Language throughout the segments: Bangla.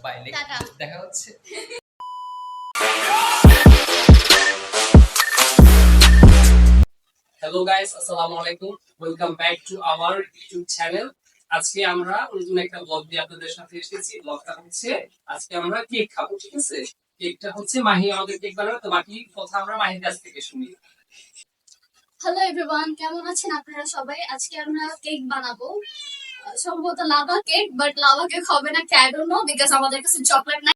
বাই, দেখা হচ্ছে। হ্যালো গাইস, আসসালামু আলাইকুম, welcome back to our YouTube channel. আজকে আমরা নতুন একটা ব্লগ দিয়ে আপনাদের সাথে এসেছি। ব্লগটা হচ্ছে আজকে আমরা কেক খাবো, ঠিক আছে? কেকটা হচ্ছে মাহি আমাদের কেক বানাবে, তো বাকি কথা আমরা মাহির কাছ থেকে শুনি। হ্যালো এভরিওয়ান, কেমন আছেন আপনারা সবাই? আজকে আমরা কেক বানাবো, সম্ভবত lava cake, but lava cake হবে না, আই ডোন্ট নো, বিকজ আমাদের কাছে চকলেট নাই।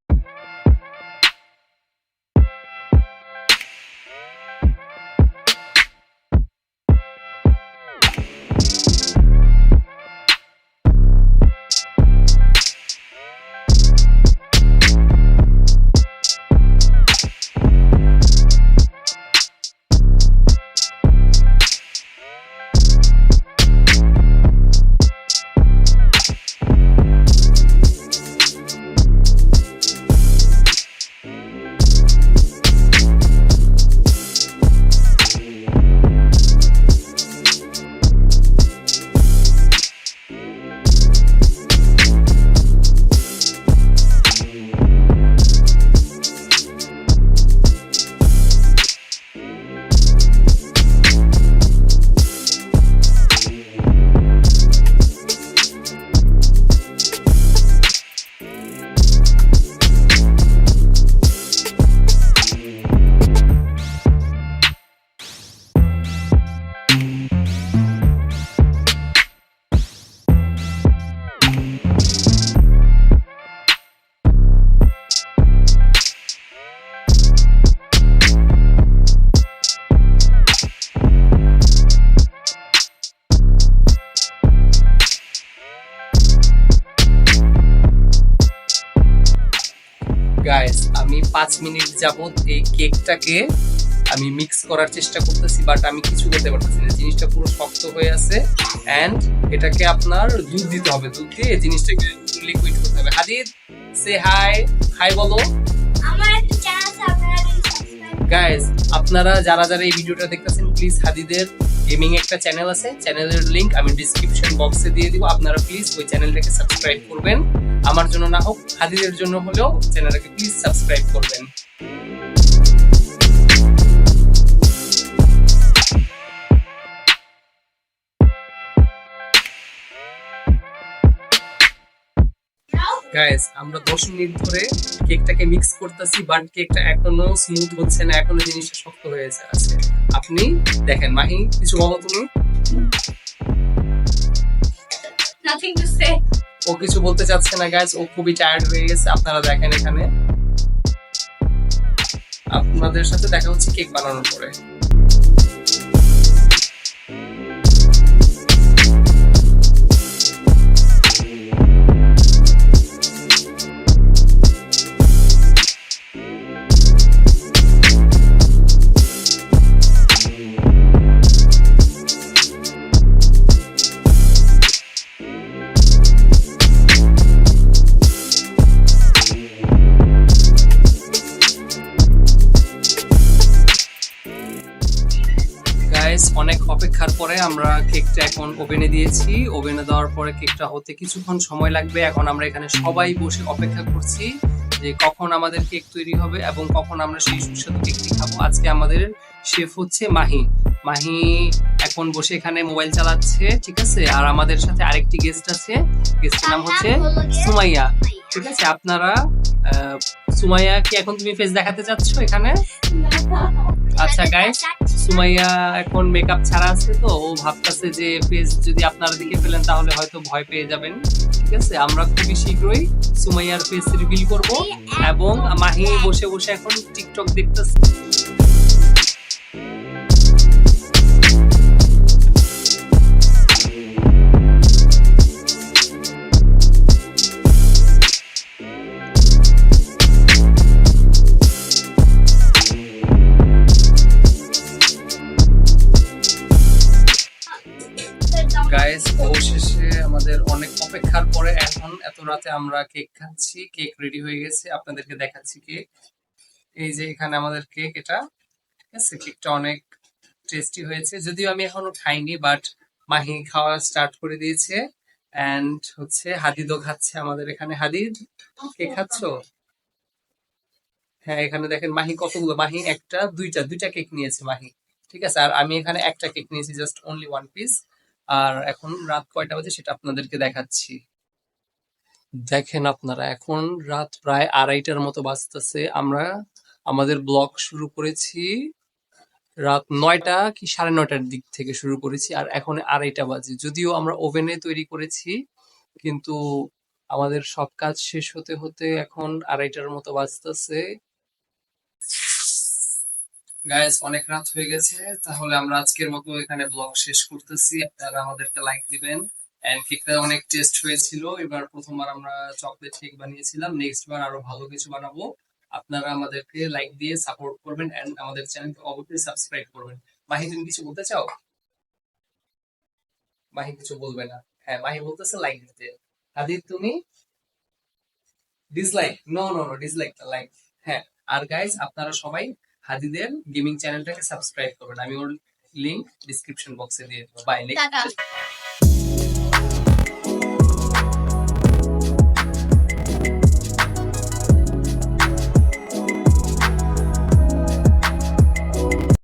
গাইস, আমি 5 মিনিট যাবত এই কেকটাকে আমি মিক্স করার চেষ্টা করতেছি, বাট আমি কিছু করতে পারতেছি না। জিনিসটা পুরো শক্ত হয়ে আছে এন্ড এটাকে আপনার দুধ দিতে হবে। দুধ দিয়ে এই জিনিসটাকে লিকুইড করতে হবে। হাদিদ, সে হাই। হাই বলো। আমার একটা চ্যানেল আছে, আপনারা সাবস্ক্রাইব। গাইস, আপনারা যারা যারা এই ভিডিওটা দেখতেছেন, প্লিজ হাদিদের গেমিং একটা চ্যানেল আছে, চ্যানেলের লিংক আমি ডিসক্রিপশন বক্সে দিয়ে দিব। আপনারা প্লিজ ওই চ্যানেলটাকে সাবস্ক্রাইব করবেন। আমার জন্য না হোক, হাদিদের জন্য হলেও চ্যানেলটাকে প্লিজ সাবস্ক্রাইব করবেন। গাইস, আমরা 10 মিনিট ধরে কেকটাকে মিক্স করতেছি, বাট কেকটা এখনো স্মুথ হচ্ছে না, এখনো জিনিসটা শক্ত হয়ে আছে। আপনি দেখেন, মাহি কিছু বলো তুমি। Nothing to say. ও কিছু বলতে চাচ্ছে না গাইস, ও খুবই টায়ার্ড হয়ে গেছে। আপনারা দেখেন, এখানে আপনাদের সাথে দেখা হচ্ছে কেক বানানোর পরে। অনেক অপেক্ষার পরে আমরা কেকটা এখন ওভেনে দিয়েছি। ওভেনে দেওয়ার পরে কেকটা হতে কিছুক্ষণ সময় লাগবে। এখন আমরা এখানে সবাই বসে অপেক্ষা করছি যে কখন আমাদের কেক তৈরি হবে এবং কখন আমরা সেই সুস্বাদু কেকটি খাবো। আজকে আমাদের শেফ হচ্ছে মাহি। মাহি এখন বসে এখানে মোবাইল চালাচ্ছে, ঠিক আছে? আর আমাদের সাথে আরেকটি গেস্ট আছে, গেস্টের নাম হচ্ছে সুমাইয়া, ঠিক আছে? আপনারা সুমাইয়া কি এখন তুমি ফেস দেখাতে চাচ্ছ এখানে? আচ্ছা গাইস, সুমাইয়া এখন মেকআপ ছাড়া আছে, তো ও ভাবতেছে যে ফেস যদি আপনারা দেখে ফেলেন তাহলে হয়তো ভয় পেয়ে যাবেন, ঠিক আছে? আমরা খুবই শীঘ্রই সুমাইয়ার ফেস রিভিল করব এবং মাহি বসে বসে এখন টিকটক দেখতেছে। গাইস, অবশেষে আমাদের অনেক অপেক্ষার পরে এখন এত রাতে আমরা কেক খাচ্ছি। কেক রেডি হয়ে গেছে, আপনাদেরকে দেখাচ্ছি কেক। এই যে এখানে আমাদের কেক, এটা ঠিক আছে? কেকটা অনেক টেস্টি হয়েছে, যদিও আমি এখনো খাইনি, বাট মাহি খাওয়া স্টার্ট করে দিয়েছে এন্ড হচ্ছে হাদিদও খাচ্ছে আমাদের এখানে। হাদিদ, কে খাচ্ছো? হ্যাঁ, এখানে দেখেন মাহি কতগুলো, মাহি একটা দুইটা কেক নিয়েছে মাহি। ঠিক আছে, আর আমি এখানে একটা কেক নিয়েছি, জাস্ট অনলি ওয়ান পিস। আর এখন রাত কয়টা বাজে সেটা আপনাদেরকে দেখাচ্ছি। দেখেন আপনারা, এখন রাত প্রায় 2:30টার মতো বাজতেছে। আমরা আমাদের ব্লগ শুরু করেছি রাত 9টা কি 9:30টার দিক থেকে শুরু করেছি, আর এখন 2:30 বাজে। যদিও আমরা ওভেনে তৈরি করেছি, কিন্তু আমাদের সব কাজ শেষ হতে হতে এখন 2:30টার মতো বাজতেছে। গাইস, অনেক রাত হয়ে গেছে, তাহলে আমরা আজকের মতো এখানে ব্লগ শেষ করতেছি। আপনারা আমাদেরকে লাইক দিবেন। এন্ড কেকটা অনেক টেস্ট হয়েছিল। এবার প্রথমবার আমরা চকলেট কেক বানিয়েছিলাম, নেক্সট বার আরো ভালো কিছু বানাবো। আপনারা আমাদেরকে লাইক দিয়ে সাপোর্ট করবেন এন্ড আমাদের চ্যানেলকে অবশ্যই সাবস্ক্রাইব করবেন। মাহি, তুমি কিছু বলতে চাও? মাহি কিছু বলবে না। হ্যাঁ, মাহি বলতেছে লাইক দিতে। হাদিদ, তুমি? Dislike? No no no, dislike না, লাইক। হ্যাঁ। আর গাইস, আপনারা সবাই হাদিদের গেমিং চ্যানেলটাকে সাবস্ক্রাইব করবেন। আমি ওর লিংক ডিসক্রিপশন বক্সে দিয়ে দেবো। বাই। টাটা।